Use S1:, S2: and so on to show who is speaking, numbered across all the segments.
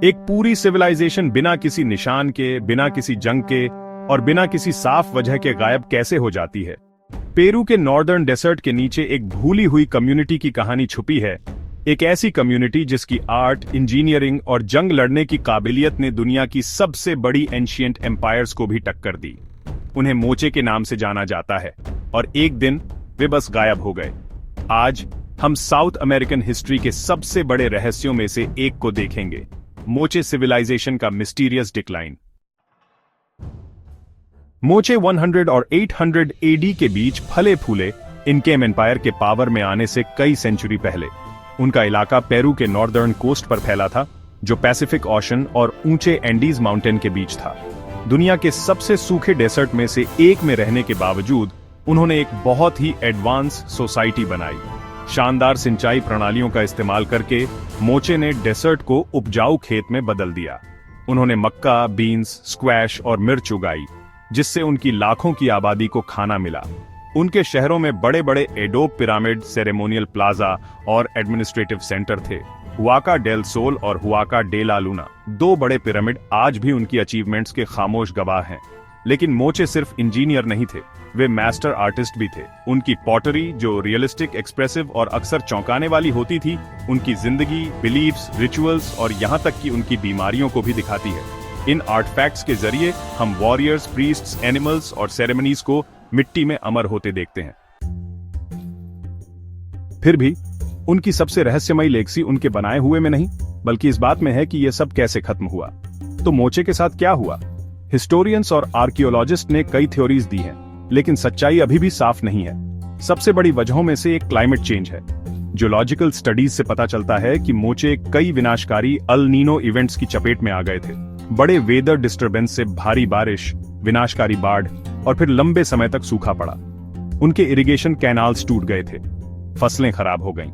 S1: एक पूरी सिविलाइजेशन बिना किसी निशान के, बिना किसी जंग के और बिना किसी साफ वजह के गायब कैसे हो जाती है। पेरू के नॉर्दर्न डेसर्ट के नीचे एक भूली हुई कम्युनिटी की कहानी छुपी है। एक ऐसी कम्युनिटी जिसकी आर्ट, इंजीनियरिंग और जंग लड़ने की काबिलियत ने दुनिया की सबसे बड़ी एंशिएंट एम्पायर्स को भी टक्कर दी। उन्हें मोचे के नाम से जाना जाता है और एक दिन वे बस गायब हो गए। आज हम साउथ अमेरिकन हिस्ट्री के सबसे बड़े रहस्यों में से एक को देखेंगे, मोचे सिविलाइजेशन का मिस्टीरियस डिक्लाइन। मोचे 100 और 800 एडी के बीच फले फूले इनकेम एम्पायर के पावर में आने से कई सेंचुरी पहले। उनका इलाका पेरू के नॉर्दर्न कोस्ट पर फैला था, जो पैसिफिक ओशन और ऊंचे एंडीज माउंटेन के बीच था। दुनिया के सबसे सूखे डेसर्ट में से एक में रहने के बावजूद उन्होंने एक बहुत ही एडवांस सोसाइटी बनाई। शानदार सिंचाई प्रणालियों का इस्तेमाल करके मोचे ने डेसर्ट को उपजाऊ खेत में बदल दिया। उन्होंने मक्का, बीन्स, स्क्वैश और मिर्च उगाई, जिससे उनकी लाखों की आबादी को खाना मिला। उनके शहरों में बड़े बड़े एडोब पिरामिड, सेरेमोनियल प्लाजा और एडमिनिस्ट्रेटिव सेंटर थे। हुआका डेल सोल और हुआका डे ला लूना, दो बड़े पिरामिड, आज भी उनकी अचीवमेंट्स के खामोश गवाह हैं। लेकिन मोचे सिर्फ इंजीनियर नहीं थे, वे मास्टर आर्टिस्ट भी थे। उनकी पॉटरी, जो रियलिस्टिक, एक्सप्रेसिव और अक्सर चौंकाने वाली होती थी, उनकी जिंदगी, बिलीव्स, रिचुअल्स और यहां तक कि उनकी बीमारियों को भी दिखाती है। इन आर्टिफैक्ट्स के जरिए हम वॉरियर्स, प्रीस्ट्स, एनिमल्स और सेरेमनीज को मिट्टी में अमर होते देखते हैं। फिर भी उनकी सबसे रहस्यमयी लेगसी उनके बनाए हुए में नहीं, बल्कि इस बात में है कि यह सब कैसे खत्म हुआ। तो मोचे के साथ क्या हुआ? हिस्टोरियंस और आर्कियोलॉजिस्ट ने कई थ्योरीज दी हैं, लेकिन सच्चाई अभी भी साफ नहीं है। सबसे बड़ी वजहों में से एक क्लाइमेट चेंज है। जियोलॉजिकल स्टडीज से पता चलता है कि मोचे कई विनाशकारी अल नीनो इवेंट्स की चपेट में आ गए थे। बड़े वेदर डिस्टर्बेंस से भारी बारिश, विनाशकारी बाढ़ और फिर लंबे समय तक सूखा पड़ा। उनके इरिगेशन कैनाल्स टूट गए थे, फसलें खराब हो गईं।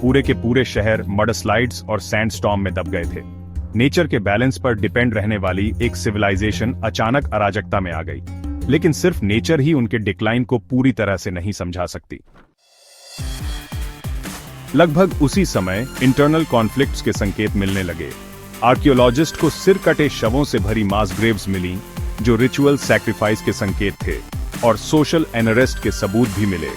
S1: पूरे के पूरे शहर मडस्लाइड्स और सैंडस्टॉर्म में दब गए थे। नेचर के बैलेंस पर डिपेंड रहने वाली एक सिविलाइजेशन अचानक अराजकता में आ गई। लेकिन सिर्फ नेचर ही उनके डिक्लाइन को पूरी तरह से नहीं समझा सकती। लगभग उसी समय इंटरनल कॉन्फ्लिक्ट्स के संकेत मिलने लगे। आर्कियोलॉजिस्ट को सिर कटे शवों से भरी मास ग्रेव्स मिली, जो रिचुअल सैक्रिफाइस के संकेत थे, और सोशल अनरेस्ट के सबूत भी मिले।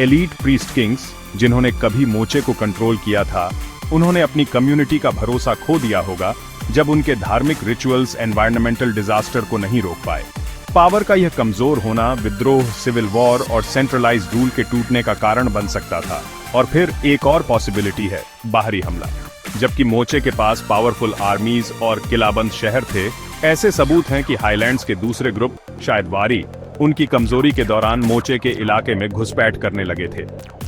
S1: एलीट प्रीस्ट किंग्स, जिन्होंने कभी मोचे को कंट्रोल किया था, उन्होंने अपनी कम्युनिटी का भरोसा खो दिया होगा जब उनके धार्मिक रिचुअल्स एनवायरमेंटल डिजास्टर को नहीं रोक पाए। पावर का यह कमजोर होना विद्रोह, सिविल वॉर और सेंट्रलाइज्ड रूल के टूटने का कारण बन सकता था। और फिर एक और पॉसिबिलिटी है, बाहरी हमला। जबकि मोचे के पास पावरफुल आर्मीज और किलाबंद शहर थे, ऐसे सबूत हैं कि हाईलैंड्स के दूसरे ग्रुप, शायद वारी, उनकी कमजोरी के दौरान मोचे के इलाके में घुसपैठ करने लगे थे।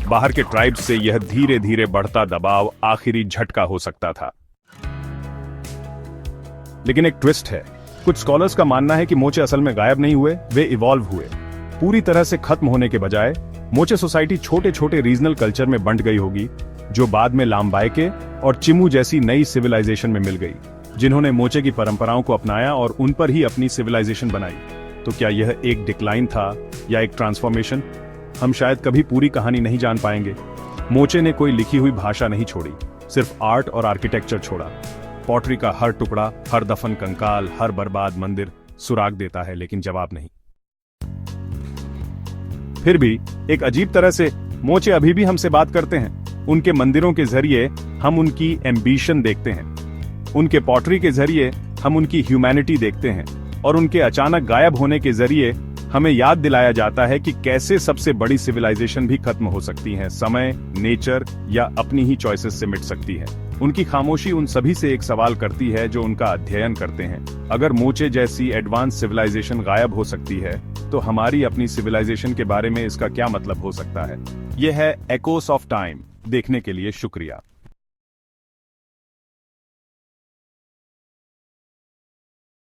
S1: बाहर के ट्राइब्स से यह धीरे धीरे बढ़ता दबाव आखिरी झटका हो सकता था। लेकिन एक ट्विस्ट है। कुछ स्कॉलर्स का मानना है कि मोचे असल में गायब नहीं हुए, वे इवॉल्व हुए। पूरी तरह से खत्म होने के बजाय मोचे सोसाइटी छोटे छोटे रीजनल कल्चर में बंट गई होगी, जो बाद में लाम्बायके और चिमू जैसी नई सिविलाइजेशन में मिल गई, जिन्होंने मोचे की परंपराओं को अपनाया और उन पर ही अपनी सिविलाइजेशन बनाई। तो क्या यह एक डिक्लाइन था या एक ट्रांसफॉर्मेशन? हम शायद कभी पूरी कहानी नहीं जान पाएंगे। मोचे ने कोई लिखी हुई भाषा नहीं छोड़ी, सिर्फ आर्ट और आर्किटेक्चर छोड़ा। पॉटरी का हर टुकड़ा, हर दफन कंकाल, हर बर्बाद मंदिर सुराग देता है, लेकिन जवाब नहीं। फिर भी एक अजीब तरह से मोचे अभी भी हमसे बात करते हैं। उनके मंदिरों के जरिए हम उनकी एम्बिशन देखते हैं, उनके पॉटरी के जरिए हम उनकी ह्यूमैनिटी देखते हैं, और उनके अचानक गायब होने के जरिए हमें याद दिलाया जाता है कि कैसे सबसे बड़ी सिविलाइजेशन भी खत्म हो सकती है, समय, नेचर या अपनी ही चॉइसेस से मिट सकती है। उनकी खामोशी उन सभी से एक सवाल करती है जो उनका अध्ययन करते हैं। अगर मोचे जैसी एडवांस सिविलाइजेशन गायब हो सकती है, तो हमारी अपनी सिविलाइजेशन के बारे में इसका क्या मतलब हो सकता है? यह है एकोस ऑफ टाइम। देखने के लिए शुक्रिया।